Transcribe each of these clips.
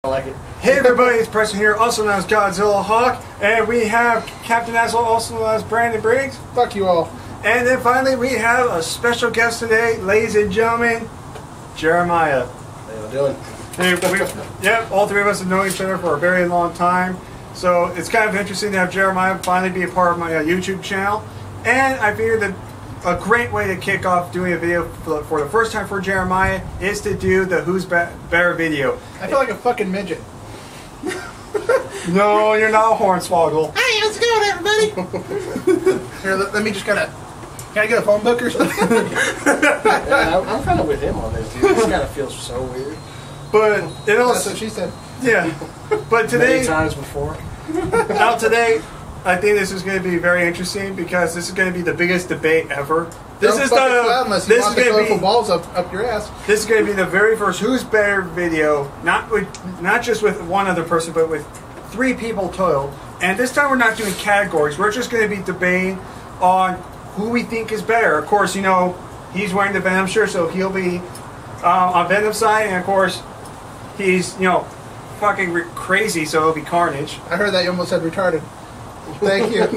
I like it. Hey everybody, it's Preston here, also known as Godzilla Hawk, and we have Captain Asshole, also known as Brandon Briggs. Fuck you all. And then finally we have a special guest today, ladies and gentlemen, Jeremiah. How y'all doing? Yeah, all three of us have known each other for a very long time, so it's kind of interesting to have Jeremiah finally be a part of my YouTube channel. And I figured that a great way to kick off doing a video for the first time for Jeremiah is to do the Who's Better video. I feel like a fucking midget. No, you're not a hornswoggle. Hey, how's it going, everybody? Here, let me just kind of... Can I get a phone book or something? Yeah, I'm kind of with him on this, dude. This kind of feels so weird. But it also... That's what she said. Yeah. But today... Many times before. Now today, I think this is going to be very interesting because this is going to be the biggest debate ever. This is unless you want the colorful balls up your ass. This is going to be the very first Who's Better video, not just with one other person, but with 3 people total. And this time we're not doing categories. We're just going to be debating on who we think is better. Of course, you know, he's wearing the Venom shirt, so he'll be on Venom's side, and of course, he's, you know, fucking crazy, so it'll be Carnage. I heard that you almost said retarded. Thank you.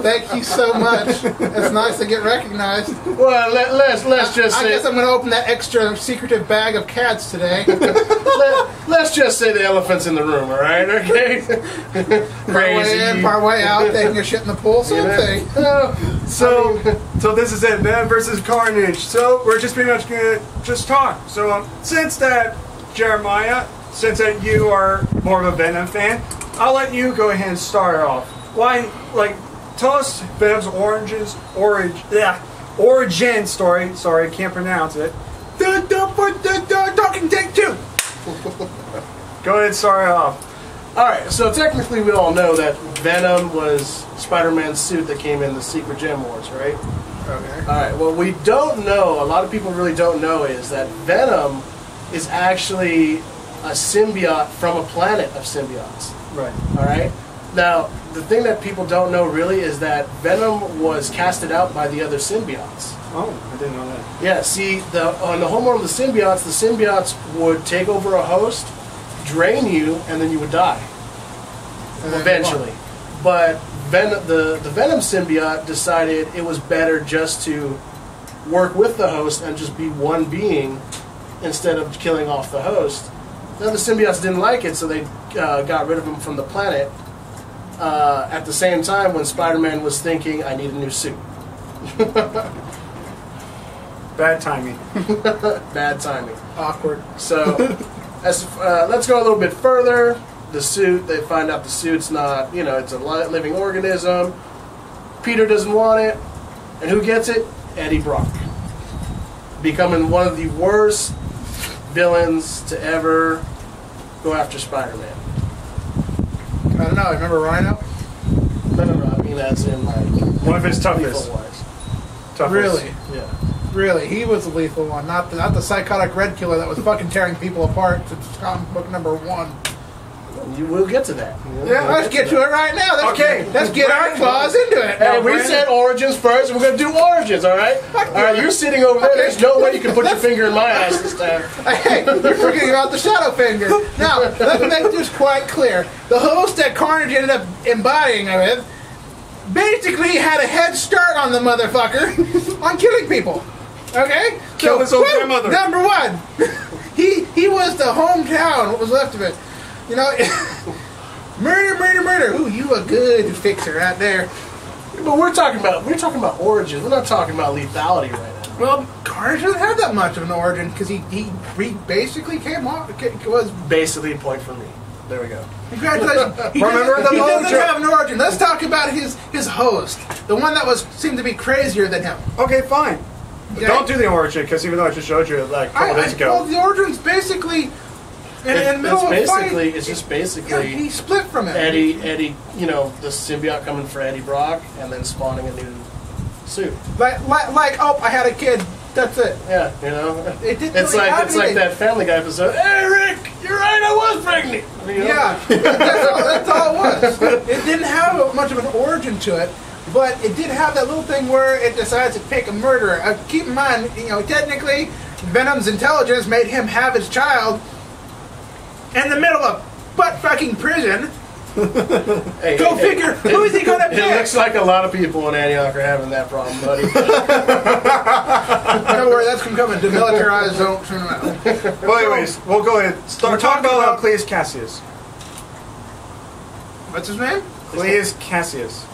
Thank you so much. It's nice to get recognized. Well, let's just say... I guess I'm going to open that extra secretive bag of cats today. let's just say the elephant's in the room, all right? Okay? Part way in, part way out, taking your shit in the pool, same thing. So this is it, Venom versus Carnage. So we're just pretty much going to just talk. So since that, Jeremiah, since that you are more of a Venom fan, I'll let you go ahead and start off. Why, like, tell us Venom's origin story. Sorry, I can't pronounce it. Talking take 2. Go ahead and start off. Alright, so technically we all know that Venom was Spider-Man's suit that came in the Secret Gem Wars, right? Okay. Alright, what we don't know, a lot of people really don't know, is that Venom is actually a symbiote from a planet of symbiotes. Right. Alright? Now, the thing that people don't know really is that Venom was casted out by the other symbiotes. Oh, I didn't know that. Yeah, see, on the homeworld of the symbiotes would take over a host, drain you, and then you would die. Eventually. But the Venom symbiote decided it was better just to work with the host and just be one being instead of killing off the host. Then the symbiotes didn't like it, so they got rid of him from the planet. At the same time when Spider-Man was thinking, I need a new suit. Bad timing. Bad timing. Awkward. So, let's go a little bit further. The suit, they find out the suit's not, you know, it's a living organism. Peter doesn't want it. And who gets it? Eddie Brock. Becoming one of the worst villains to ever go after Spider-Man. I don't know, remember Rhino? No, I mean as in like... One of his toughest. Really? Yeah. Really, he was the lethal one, not the psychotic red killer that was fucking tearing people apart to comic book #1. You will get to that. Yeah, let's get to it right now. Let's get our claws into it. Hey, we said origins first, and we're going to do origins, all right? All right, you're sitting over there. There's no way you can put your finger in my ass this time. Hey, you're forgetting about the shadow finger. Now, let's make this quite clear. The host that Carnage ended up embodying with basically had a head start on the motherfucker on killing people. Okay? Killed his own grandmother. Number 1. He was the hometown, what was left of it. You know, murder. Ooh, you a good fixer right there. But we're talking about origins. We're not talking about lethality right now. Well, Carnage doesn't have that much of an origin because he basically came off. Was basically a point for me. There we go. Congratulations. He doesn't have an origin. Let's talk about his host, the one that seemed to be crazier than him. Okay, fine. Okay? Don't do the origin, because even though I just showed you like a couple days ago. Well, the origin's basically in the middle of a fight. It's just basically he split from him. Eddie, you know, the symbiote coming for Eddie Brock, and then spawning a new suit. Like, oh, I had a kid. That's it. Yeah, you know. It's like that Family Guy episode. Hey, Rick, you're right. I was pregnant. You know? Yeah, that's all it was. It didn't have much of an origin to it. But it did have that little thing where it decides to pick a murderer. Keep in mind, you know, technically, Venom's intelligence made him have his child in the middle of butt-fucking prison. Hey, Go figure, who's he gonna pick? It looks like a lot of people in Antioch are having that problem, buddy. Don't worry, that's coming. Demilitarized zone. Well, anyways, we'll go ahead. We're talking about Cleus Cassius. What's his name? Cleus Cassius.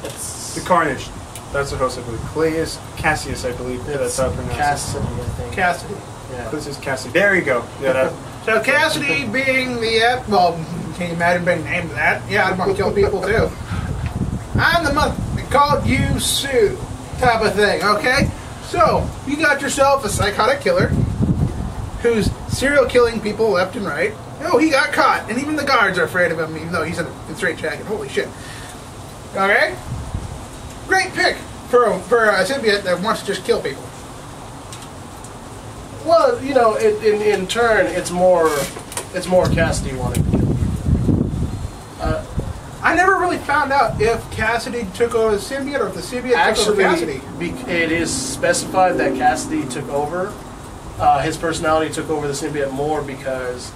It's The Carnage. That's the host, I believe. Cleus Cassius, I believe. That's how I pronounce Cassidy, I think. Cassidy. Yeah. Cleus Cassidy. There you go. Yeah, that. So Cassidy being the well, can you imagine being named that? Yeah, I'd want to kill people too. I'm the mother that called you Sue, type of thing. Okay, so you got yourself a psychotic killer who's serial killing people left and right. Oh, he got caught, and even the guards are afraid of him, even though he's in a straitjacket. Holy shit! Okay, great pick for a symbiote that wants to just kill people. Well, you know, in turn, it's more Cassidy wanting to kill. I never really found out if Cassidy took over the symbiote or if the symbiote took over Cassidy. It is specified that Cassidy took over. His personality took over the symbiote more because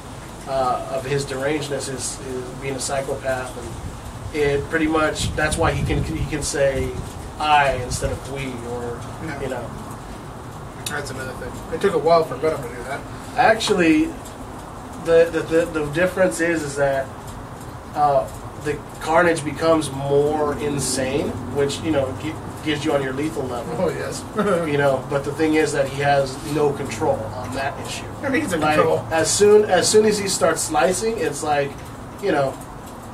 of his derangedness, is being a psychopath, and it pretty much that's why he can say I instead of we, or Yeah. you know. That's another thing. It took a while for Venom to do that. Actually, the difference is that the Carnage becomes more insane, which you know gives you on your lethal level. Oh yes. You know, but the thing is that he has no control on that issue. I mean, he's in Like, control. as soon as he starts slicing, it's like, you know,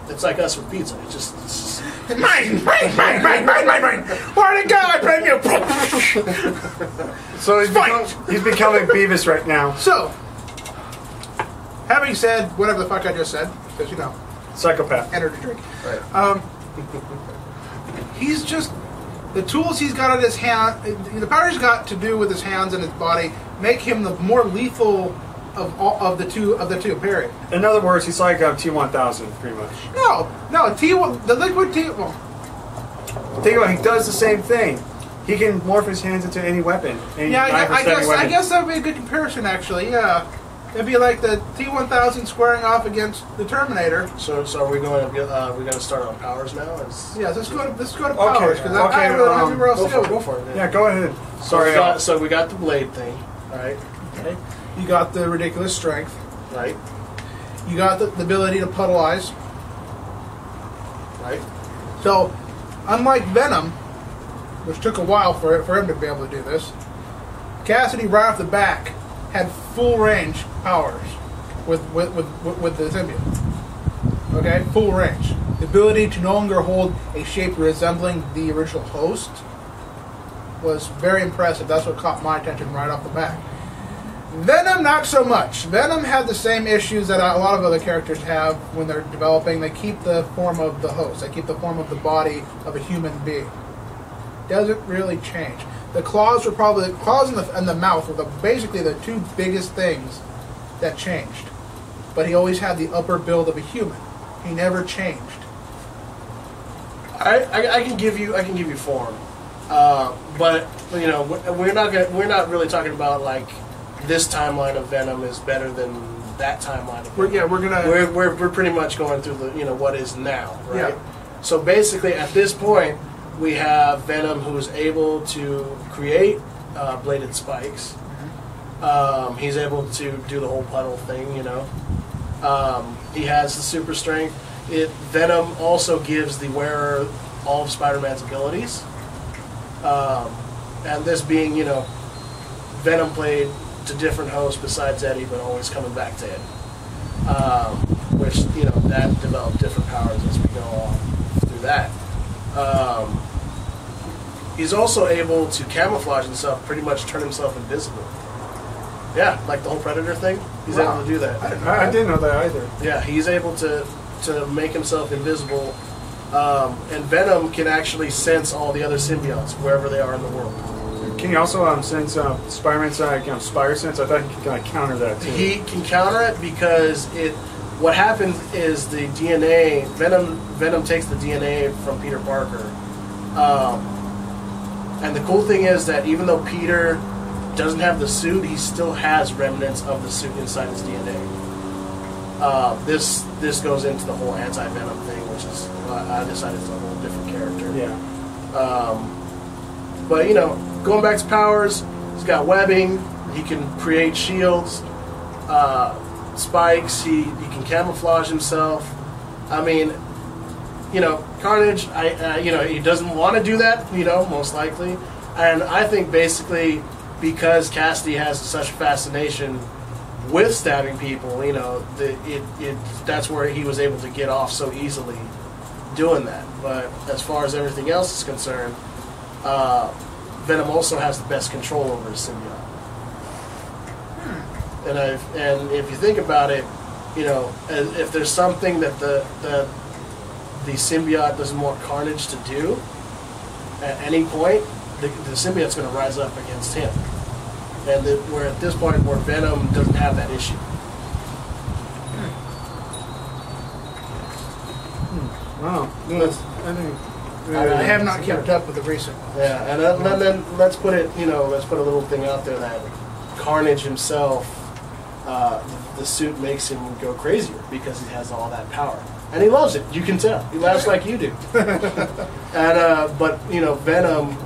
it's like us with pizza. It's just Mine! Where'd it go? I blame you! So he's becoming Beavis right now. So, having said whatever the fuck I just said, because you know, Psychopath. energy drink. right. He's just the tools he's got at his hand. The power he's got to do with his hands and his body make him the more lethal of the two. Period. In other words, he's like T-1000, pretty much. No, the liquid T. Well, Think about it, he does the same thing. He can morph his hands into any weapon. Any yeah, knife or I stabbing weapon. guess that would be a good comparison. Actually, yeah, it'd be like the T-1000 squaring off against the Terminator. So are we going to we're going to start on powers now? Yeah, let's go to powers because I really don't have anywhere else to go. Go for it. Yeah, go ahead. Sorry. So we got the blade thing, right? Okay. You got the ridiculous strength. Right. You got the ability to puddleize. Right. So, unlike Venom, which took a while for him to be able to do this, Cassidy right off the back had full range powers with the symbiote. Okay, full range. The ability to no longer hold a shape resembling the original host was very impressive. That's what caught my attention right off the bat. Venom, not so much. Venom had the same issues that a lot of other characters have when they're developing. They keep the form of the host. They keep the form of the body of a human being. Doesn't really change. The claws and the mouth were basically the two biggest things that changed. But he always had the upper build of a human. He never changed. I can give you form, but you know we're not really talking about like this timeline of Venom is better than that timeline of Venom. We're pretty much going through the what is now, right? Yeah. So basically, at this point, we have Venom who's able to create bladed spikes. He's able to do the whole puddle thing, He has the super strength. Venom also gives the wearer all of Spider-Man's abilities. And this being, Venom played to different hosts besides Eddie, but always coming back to Eddie. Which, that developed different powers as we go on through that. He's also able to camouflage himself, pretty much turn himself invisible. Yeah, like the whole Predator thing. He's able to do that. I didn't know that either. Yeah, he's able to make himself invisible. And Venom can actually sense all the other symbiotes wherever they are in the world. Can you also sense Spider-Man's Spire sense? I thought he could kind of counter that too. He can counter it because what happens is the DNA, Venom takes the DNA from Peter Parker. And the cool thing is that even though Peter doesn't have the suit, he still has remnants of the suit inside his DNA. This goes into the whole anti-Venom thing, which is I decided it's a whole different character. Yeah. But going back to powers, he's got webbing. He can create shields, spikes. He can camouflage himself. I mean, Carnage. He doesn't want to do that. Most likely, and I think basically because Cassidy has such a fascination with stabbing people, that's where he was able to get off so easily doing that. But as far as everything else is concerned, Venom also has the best control over his symbiote. And if you think about it, if there's something that the symbiote doesn't want Carnage to do at any point, the symbiote's going to rise up against him. And we're at this point where Venom doesn't have that issue. Wow. I have not kept up with the recent ones. Yeah, and then let's put a little thing out there that Carnage himself, the suit makes him go crazier because he has all that power, and he loves it. You can tell. He laughs like you do. And but Venom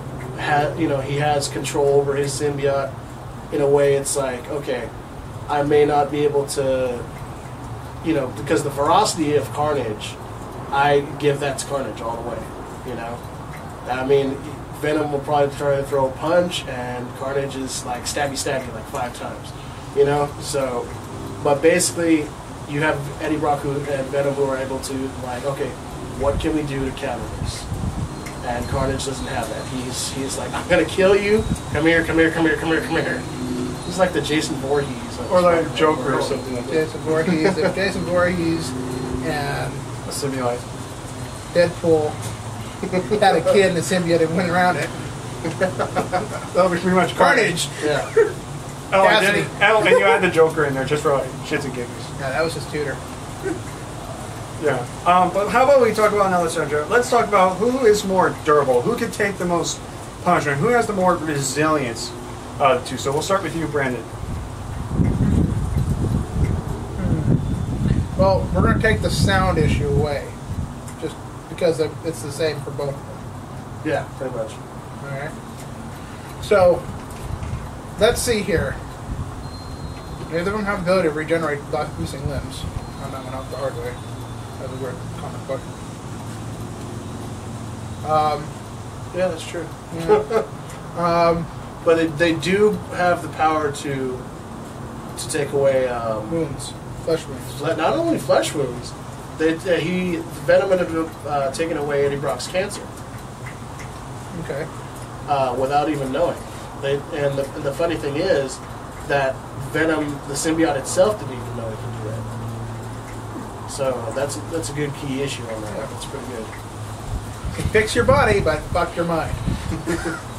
he has control over his symbiote. In a way, it's like, okay, I may not be able to, because the ferocity of Carnage, I give that to Carnage all the way, I mean, Venom will probably try to throw a punch, and Carnage is like stabby like 5 times, So, but basically, you have Eddie Brock and Venom who are able to, like, okay, what can we do to counter this? And Carnage doesn't have that. He's like, I'm gonna kill you. Come here. He's like the Jason Voorhees, or like Joker or something like that. Jason Voorhees, if Jason Voorhees and A symbiote. Deadpool had a kid and a symbiote and went around it. That'll be pretty much Carnage. Yeah. And you add the Joker in there just for like shits and giggles. Yeah, that was his tutor. Yeah. But how about we talk about another subject? Let's talk about who is more durable, who can take the most punishment, who has the more resilience of the two. So we'll start with you, Brandon. Well, we're going to take the sound issue away, just because it's the same for both of them. Yeah, pretty much. All right. So, let's see here. Neither of them have the ability to regenerate missing limbs. I'm not going out the hard way. That's a weird comic book. Yeah, that's true. Yeah. But they do have the power to take away Wounds. Flesh wounds. not only flesh wounds. Venom ended up taking away Eddie Brock's cancer. Okay. Without even knowing. And the funny thing is that Venom, the symbiote itself, didn't even know he could do that. So that's a good key issue on that. That's pretty good. You can fix your body, but fuck your mind.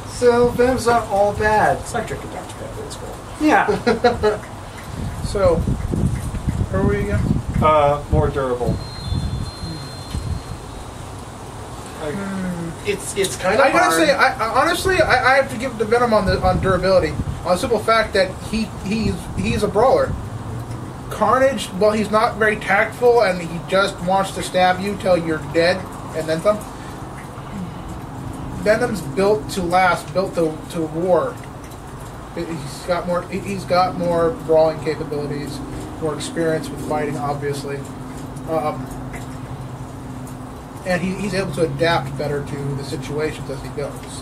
So Venom's not all bad. It's like drinking Dr. Pepper. It's cool. Yeah. So, where were we again? More durable. It's kind of I gotta hard. say, honestly, I have to give it to Venom on durability, on the simple fact that he's a brawler. Carnage, well, he's not very tactful, and he just wants to stab you till you're dead, and then some. Venom's built to last, built to war. He's got more brawling capabilities, more experience with fighting, obviously, and he's able to adapt better to the situations as he goes.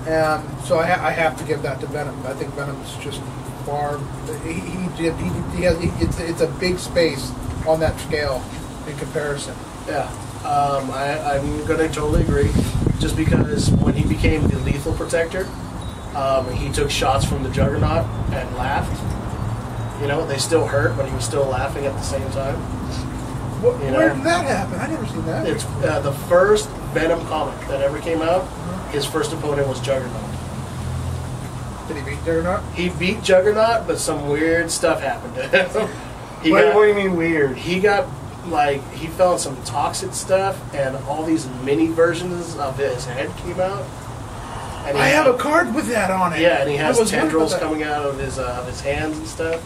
And so I have to give that to Venom. I think Venom's just far. He has. It's a big space on that scale in comparison. Yeah, I'm going to totally agree. Just because when he became the lethal protector, he took shots from the Juggernaut and laughed. They still hurt, but he was still laughing at the same time. Where did that happen? I never seen that. It's the first Venom comic that ever came out. His first opponent was Juggernaut. Did he beat Juggernaut? He beat Juggernaut, but some weird stuff happened to him. What do you mean weird? He got, he fell in some toxic stuff, and all these mini versions of his head came out. And I have a card with that on it. Yeah, and he has tendrils coming out of his hands and stuff.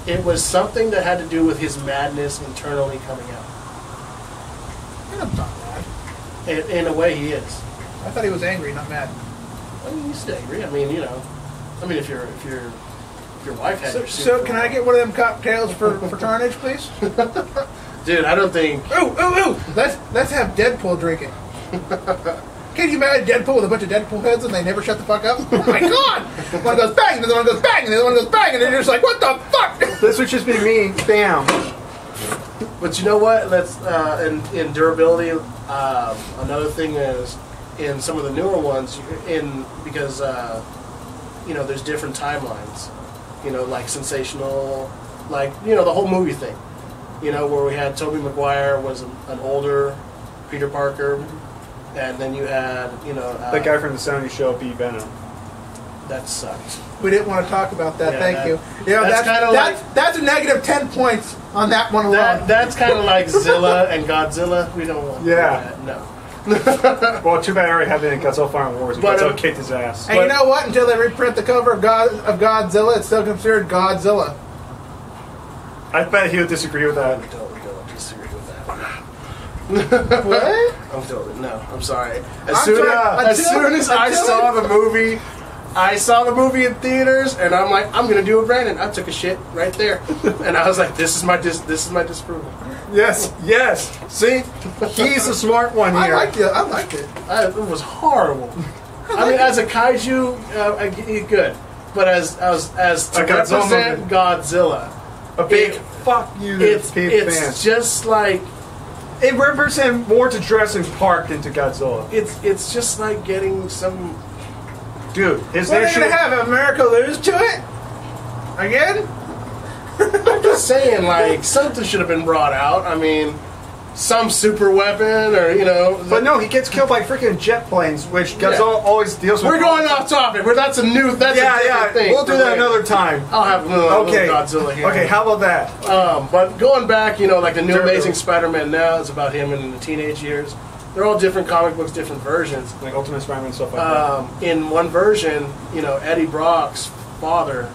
It was something that had to do with his madness internally coming out. Venom's not mad. In a way, he is. I thought he was angry, not mad. I mean, he's still angry. I mean, you know. I mean, if your wife had your suit. So can I get one of them cocktails for Carnage, please? Dude, I don't think. Ooh! Let's have Deadpool drink it. Can you imagine Deadpool with a bunch of Deadpool heads and they never shut the fuck up? Oh my god! One goes bang, and the other one goes bang, and the other one goes bang, and they're just like, what the fuck? This would just be me. Bam. But you know what? Let's in durability. Another thing is in some of the newer ones, because you know, there's different timelines. You know, like Sensational, like, you know, the whole movie thing. You know, where we had Tobey Maguire was an older Peter Parker, and then you had, you know, that guy from the Sony show, Venom. That sucked. We didn't want to talk about that. Yeah, Thank you. You know, that's kind of like, that's a negative 10 points on that one alone. That's kind of like Zilla and Godzilla. We don't want that. No. Well, too bad I already had it in Godzilla Final Wars. But Godzilla kicked his ass. And you know what? Until they reprint the cover of Godzilla, it's still considered Godzilla. I bet he would disagree with that. Don't disagree with that. What? I'm totally no. I'm sorry. As soon as I saw the movie in theaters, and I'm like, I'm gonna do a Brandon. I took a shit right there, and I was like, this is my disapproval. Yes. See, he's the smart one here. I liked it. It was horrible. I mean, as a kaiju, good, but as to represent Godzilla, a big fuck you to it's fans. Just like it represents more to Jurassic Park than to Godzilla. It's just like getting some dude. His what are they gonna have America lose to it again? I'm just saying, like, something should have been brought out. I mean, some super weapon, or, you know. But no, he gets killed by freaking jet planes, which Godzilla always deals with. We're going off topic. That's a different thing. We'll do that another time. I'll have a little Godzilla here. Okay, how about that? But going back, you know, like the new Amazing Spider-Man now, it's about him in the teenage years. They're all different comic books, different versions. Like Ultimate Spider-Man and stuff like that. In one version, you know, Eddie Brock's father...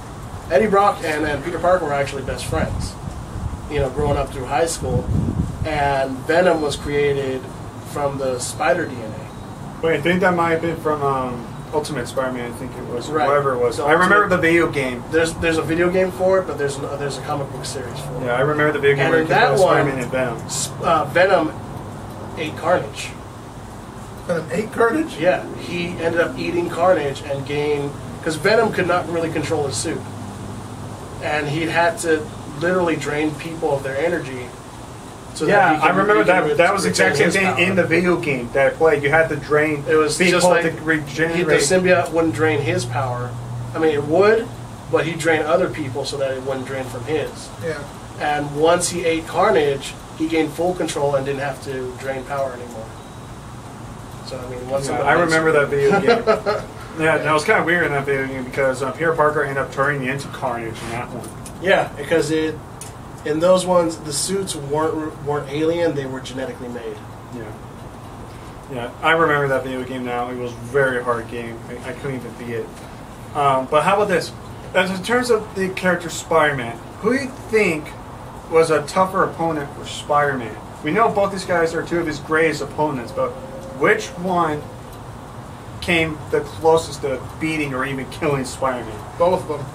Eddie Brock and Peter Parker were actually best friends, you know, growing up through high school. And Venom was created from the spider DNA. Wait, I think that might have been from Ultimate Spider-Man. I think it was, right. Whatever it was. I remember the video game. There's a video game for it, but there's a comic book series for it. Yeah, I remember the video game where that Spider-Man and Venom. Venom ate Carnage. Venom ate Carnage? Yeah, he ended up eating Carnage and gained... Because Venom could not really control his suit. And he had to literally drain people of their energy. So that I remember that. That was the exact same thing in the video game that I played. You had to drain just people like to regenerate. The symbiote wouldn't drain his power. I mean, it would, but he'd drain other people so that it wouldn't drain from his. Yeah. And once he ate Carnage, he gained full control and didn't have to drain power anymore. So, I mean, once I remember that video game. Yeah, that was kind of weird in that video game because Peter Parker ended up turning into Carnage in that one. Yeah, because in those ones, the suits weren't alien; they were genetically made. Yeah, I remember that video game now. It was a very hard game. I couldn't even beat it. But how about this? As in terms of the character Spider-Man, who do you think was a tougher opponent for Spider-Man? We know both these guys are two of his greatest opponents, but which one came the closest to beating or even killing Spider-Man? Both of them.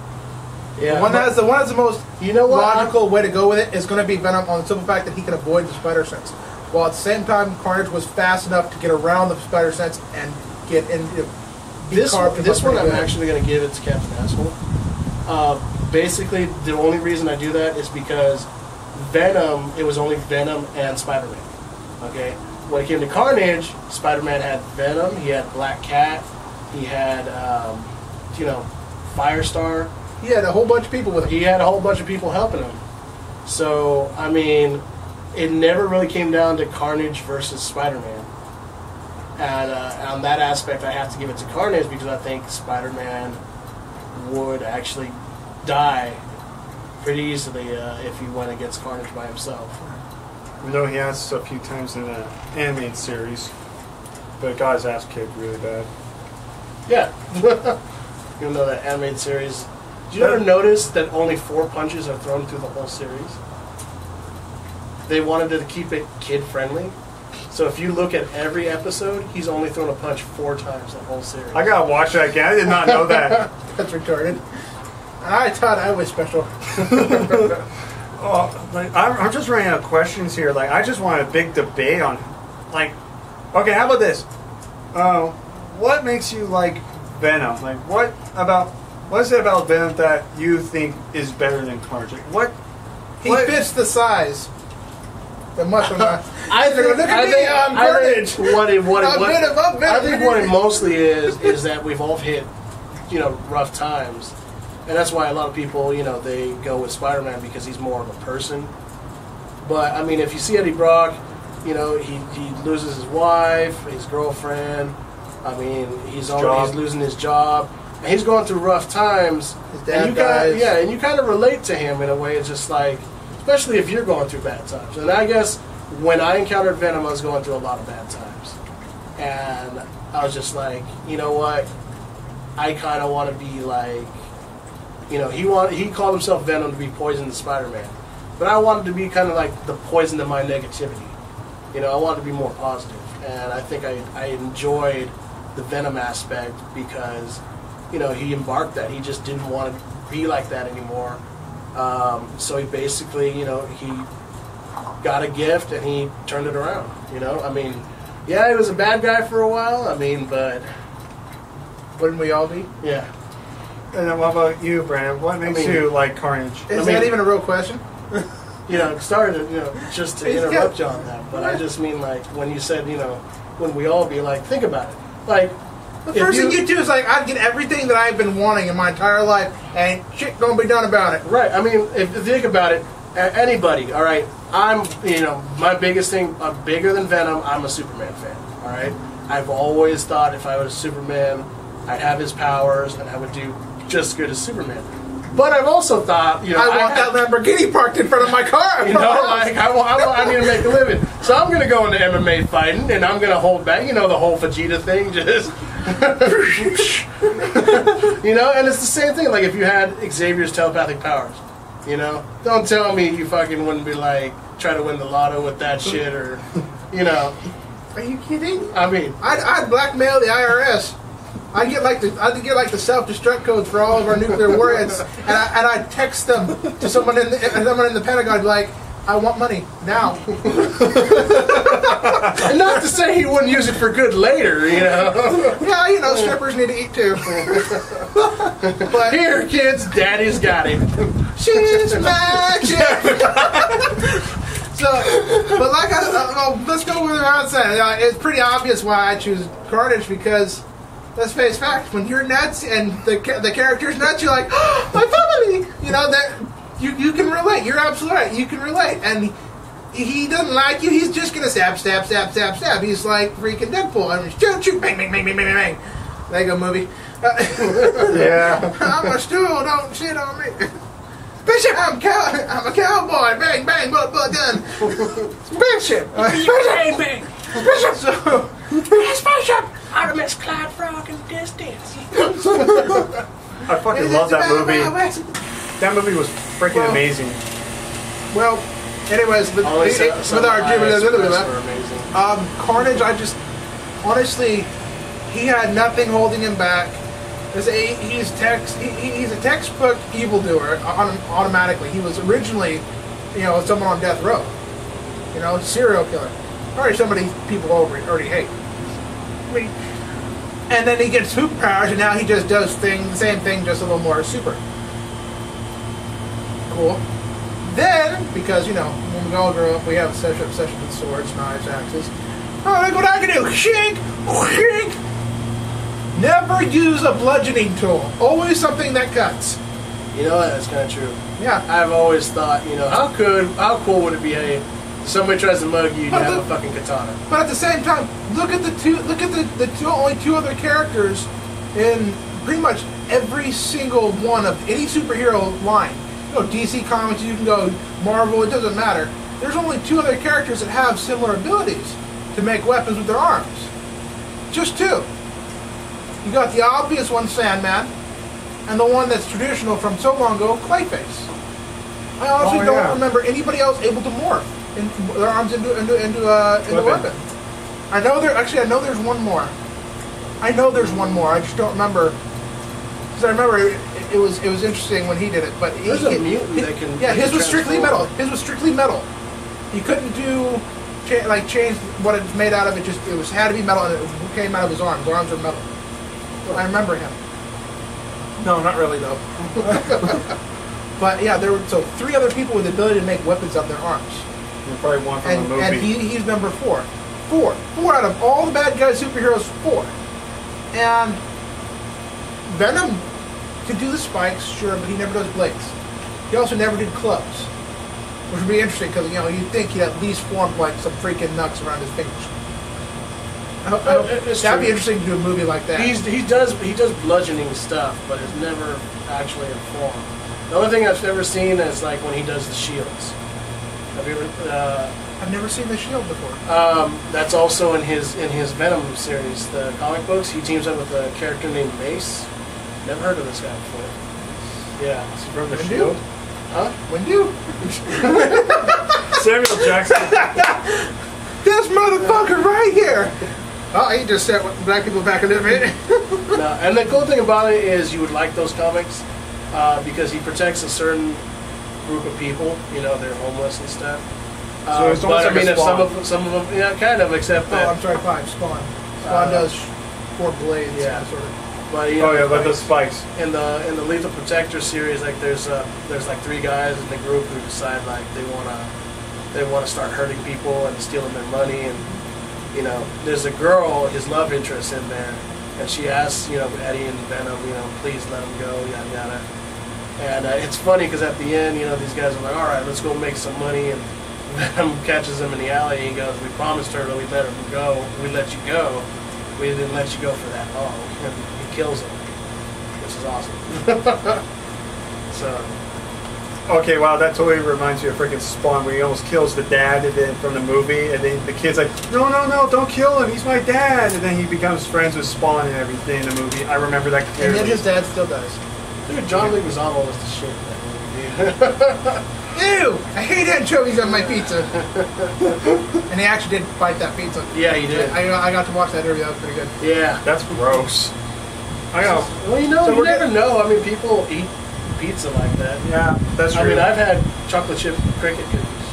Yeah, the one that's the most logical way to go with it is going to be Venom on the simple fact that he can avoid the spider sense, while at the same time Carnage was fast enough to get around the spider sense and get into this one. I'm actually going to give it to Captain Asshole. Basically, the only reason I do that is because Venom. It was only Venom and Spider-Man. Okay. When it came to Carnage, Spider-Man had Venom, he had Black Cat, he had, Firestar. He had a whole bunch of people with him. He had a whole bunch of people helping him. So, I mean, it never really came down to Carnage versus Spider-Man. And on that aspect, I have to give it to Carnage because I think Spider-Man would actually die pretty easily if he went against Carnage by himself. We know he has a few times in the animated series, but got his ass kicked really bad. Yeah. Even though that animated series Did you ever notice that only 4 punches are thrown through the whole series? They wanted to keep it kid-friendly. So if you look at every episode, he's only thrown a punch 4 times the whole series. I gotta watch that again. I did not know that. That's retarded. I thought I was special. I'm just running out of questions here. Like, I just want a big debate on, like, okay, how about this? What makes you like Venom? Like, what is it about Venom that you think is better than Carnage? Like, what? He fits the size. The muscle mass. I think what it mostly is that we've all hit, rough times. And that's why a lot of people, they go with Spider-Man because he's more of a person. But, I mean, if you see Eddie Brock, he loses his wife, his girlfriend. I mean, he's losing his job. And he's going through rough times. His dad dies. And you kind of relate to him in a way. It's just like, especially if you're going through bad times. And I guess when I encountered Venom, I was going through a lot of bad times. And I was just like, you know what? I kind of want to be like... he called himself Venom to be poison to Spider-Man. But I wanted to be kind of like the poison to my negativity. I wanted to be more positive. And I think I enjoyed the Venom aspect because, he embarked that. He just didn't want to be like that anymore. So he basically, he got a gift and he turned it around. I mean, yeah, he was a bad guy for a while. I mean, but... Wouldn't we all be? Yeah. And then what about you, Brandon? What makes you like Carnage? Is that even a real question? Started, just to interrupt you on that. But I just mean, like, when you said, when we all be like, think about it. Like, the first thing you do is, like, I'd get everything that I've been wanting in my entire life, and shit don't be done about it. Right. I mean, if you think about it, anybody, all right, I'm, my biggest thing, bigger than Venom, I'm a Superman fan, all right? I've always thought if I was Superman, I'd have his powers, and I would do just as good as Superman. But I've also thought, I want that Lamborghini parked in front of my car. I need to make a living. So I'm going to go into MMA fighting, and I'm going to hold back, the whole Vegeta thing, just... and it's the same thing, like if you had Xavier's telepathic powers, Don't tell me you fucking wouldn't be like, try to win the lotto with that shit, or, Are you kidding? I mean... I'd blackmail the IRS. I'd get like the self-destruct codes for all of our nuclear warheads, and I'd text them to someone in the Pentagon, I'd be like, I want money now. And not to say he wouldn't use it for good later, Yeah, strippers need to eat too. But here, kids, Daddy's got him. She's magic. So, but like let's go with what I was saying. It's pretty obvious why I choose Carnage because. Let's face facts. When you're nuts and the character's nuts, you're like, oh, my family. That you can relate. You're absolutely right. You can relate. And he doesn't like you. He's just gonna stab. He's like freaking Deadpool. I mean, shoot, bang, bang, bang, bang, bang, bang. Lego movie. Yeah. I'm a stool. Don't shit on me. Bishop, I'm a cowboy. Bang, bang, butt, gun. Bishop. Bang, bang. Bishop. Bishop. Artemis Clyde Frog in the distance. I fucking love that movie. That movie was freaking amazing. Well, anyways, with our Carnage, I just honestly, he had nothing holding him back. He's a textbook evildoer automatically. He was originally, someone on death row. Serial killer. Probably somebody people already hate. And then he gets superpowers, and now he just does the same thing, just a little more super. Cool. Then, because, when we all grow up, we have a session with swords, knives, axes. Oh, look what I can do! Shink! Shink! Never use a bludgeoning tool. Always something that cuts. That's kind of true. Yeah. I've always thought, how cool would it be, hey, somebody tries to mug you, you have a fucking katana. But at the same time, look at the only two other characters in pretty much every single one of any superhero line. DC Comics, you can go Marvel, it doesn't matter. There's only 2 other characters that have similar abilities to make weapons with their arms. Just 2. You got the obvious one, Sandman, and the one that's traditional from so long ago, Clayface. I honestly don't remember anybody else able to morph their arms into weapon. I know there's one more. I just don't remember. Because I remember it was interesting when he did it. But there's a mutant that can. Yeah, his was strictly metal. He couldn't do change what it's made out of. It had to be metal, and it came out of his arms. His arms are metal. I remember him. No, not really though. But yeah, there were 3 other people with the ability to make weapons out of their arms. And probably one from the movie. And he's number 4. 4 out of all the bad guys, superheroes, 4. And Venom could do the spikes, sure, but he never does blades. He also never did clubs, which would be interesting because you'd think he'd at least form like some freaking nuts around his fingers. That'd be interesting to do a movie like that. He does bludgeoning stuff, but it's never actually in form. The only thing I've ever seen is like when he does the shields. Have you ever? I've never seen the shield before. That's also in his Venom series, the comic books. He teams up with a character named Mace. Never heard of this guy before. Yeah, is he from the Windu? Shield? Huh? Windu? Samuel Jackson. This motherfucker right here. Oh, he just set black people back a little bit. No, and the cool thing about it is you would like those comics because he protects a certain group of people. They're homeless and stuff. So it's but like if some of them, yeah, kind of, except that. I'm sorry, 5. Spawn. Spawn does 4 blades. Yeah. Sort of. But, like the spikes. In the Lethal Protector series, like there's like 3 guys in the group who decide like they wanna start hurting people and stealing their money, and there's a girl, his love interest in there, and she asks Eddie and Venom, please let him go, yada yada. And it's funny because at the end, these guys are like, all right, let's go make some money, and Venom catches him in the alley and he goes, we promised her that we let him go, we let you go, we didn't let you go for that long, and he kills him, which is awesome. So. Okay, wow, that totally reminds me of freaking Spawn, where he almost kills the dad from the movie, and then the kid's like, no, don't kill him, he's my dad, and then he becomes friends with Spawn and everything in the movie. I remember that clearly. And then his dad still dies. Dude, John Leguizamo was the shit in that movie. Ew! I hate anchovies on my pizza. And he actually did bite that pizza. Yeah, he did. I got to watch that interview, that was pretty good. Yeah. That's gross. I know. Well, you never know. I mean, people eat pizza like that. Yeah, that's true. I mean, I've had chocolate chip cricket cookies,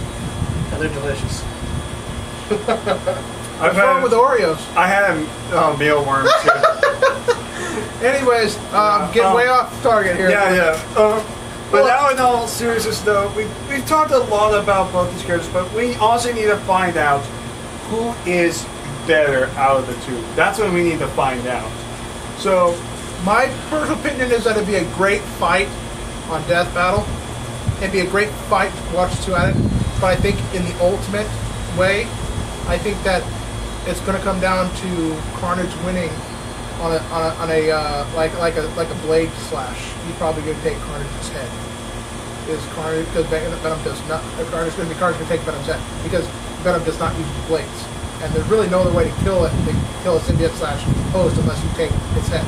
and they're delicious. What's wrong with Oreos? I had mealworms too. Anyways, getting way off target here. Yeah. But now, in all seriousness, though, we've talked a lot about both these characters, but we also need to find out who is better out of the 2. That's what we need to find out. So, my personal opinion is that it'd be a great fight on Death Battle. It'd be a great fight to watch the 2 at it. But I think in the ultimate way, I think that it's going to come down to Carnage winning on a blade slash. He's probably going to take Carnage's head. Is Carnage, because Venom does not. Carnage's going to take Venom's head because Venom does not use blades, and there's really no other way to kill it. To kill a symbiote slash host unless you take its head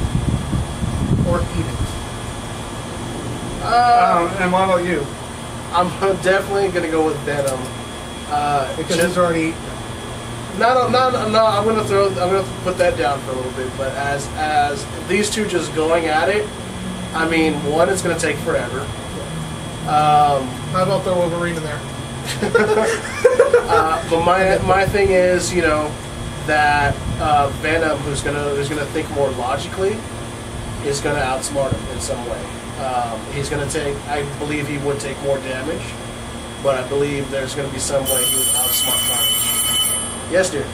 or eat it. And what about you? I'm definitely going to go with Venom because he's already. No. I'm gonna put that down for a little bit. But as these 2 just going at it, I mean, one is gonna take forever. How about throw Wolverine in there? But my thing is, that Venom, who's gonna think more logically, is gonna outsmart him in some way. He's gonna take. I believe he would take more damage, but I believe there's gonna be some way he would outsmart Carnage. Yes, dear.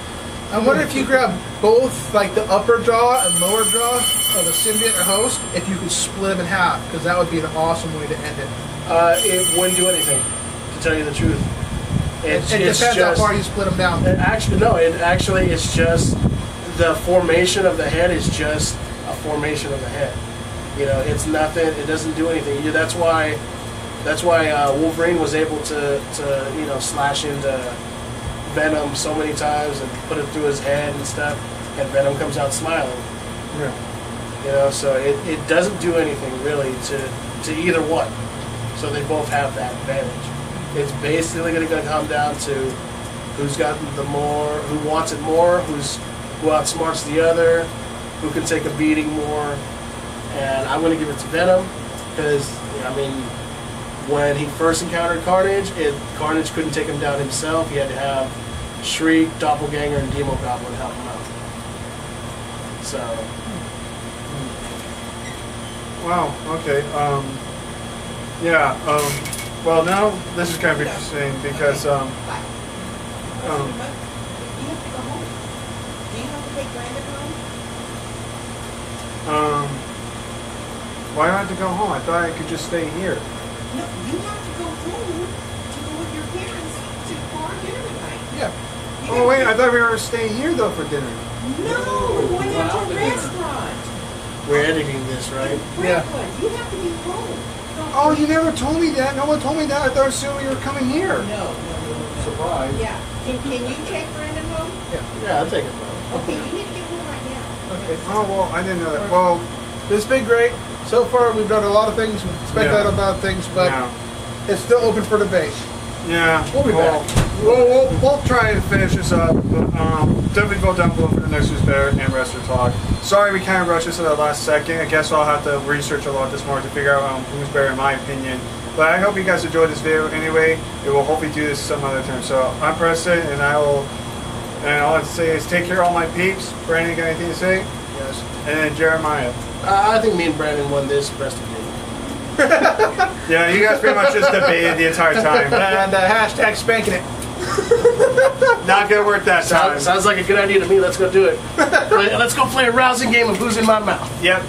I wonder if you grab both, like the upper jaw and lower jaw of the symbiote or host, if you could split them in half, because that would be an awesome way to end it. It wouldn't do anything, to tell you the truth. It depends how far you split them down. It's just the formation of the head is just a formation of the head. It's nothing. It doesn't do anything. That's why Wolverine was able to slash into Venom so many times and put it through his head and stuff, and Venom comes out smiling. Yeah. You know, so it doesn't do anything really to either one. So they both have that advantage. It's basically going to come down to who's got the more, who wants it more, who outsmarts the other, who can take a beating more. And I'm going to give it to Venom because, I mean, when he first encountered Carnage, Carnage couldn't take him down himself. He had to have Shriek, Doppelganger, and Demo Goblin help him out. So. Wow. Okay. Yeah. Well, now this is kind of interesting because Do you have to go home? Do you have to take Brandon home? Why do I have to go home? I thought I could just stay here. No, you have to go home to go with your parents for our dinner tonight. Yeah. Oh wait, I thought we were staying here though for dinner. No, we're going out to a restaurant. We're editing this, right? Yeah. Brooklyn, you have to be home. Oh, you never told me that. No one told me that. I thought soon we were coming here. No. Surprise. Yeah. Can you take Brandon home? Yeah, I'll take it, bro. Okay, you need to get home right now. Okay. Oh well, I didn't know that. Well, This has been great. So far, we've done a lot of things, speculated about things, but yeah. it's still open for debate. Yeah. We'll be back. We'll try and finish this up. But, definitely go down below for the next Who's Better and Wrestler Talk. Sorry we kind of rushed this at the last second. I guess I'll have to research a lot this morning to figure out who's better in my opinion. But I hope you guys enjoyed this video anyway. We will hopefully do this some other time. So I'm Preston, and all I have to say is take care of all my peeps. Brandon, got anything to say? Yes. And then Jeremiah. I think me and Brandon won this rest of the game. Yeah, you guys pretty much just debated the entire time. And hashtag spanking it. Not gonna work that time. Sounds like a good idea to me. Let's go do it. Let's go play a rousing game of Who's in My Mouth. Yep.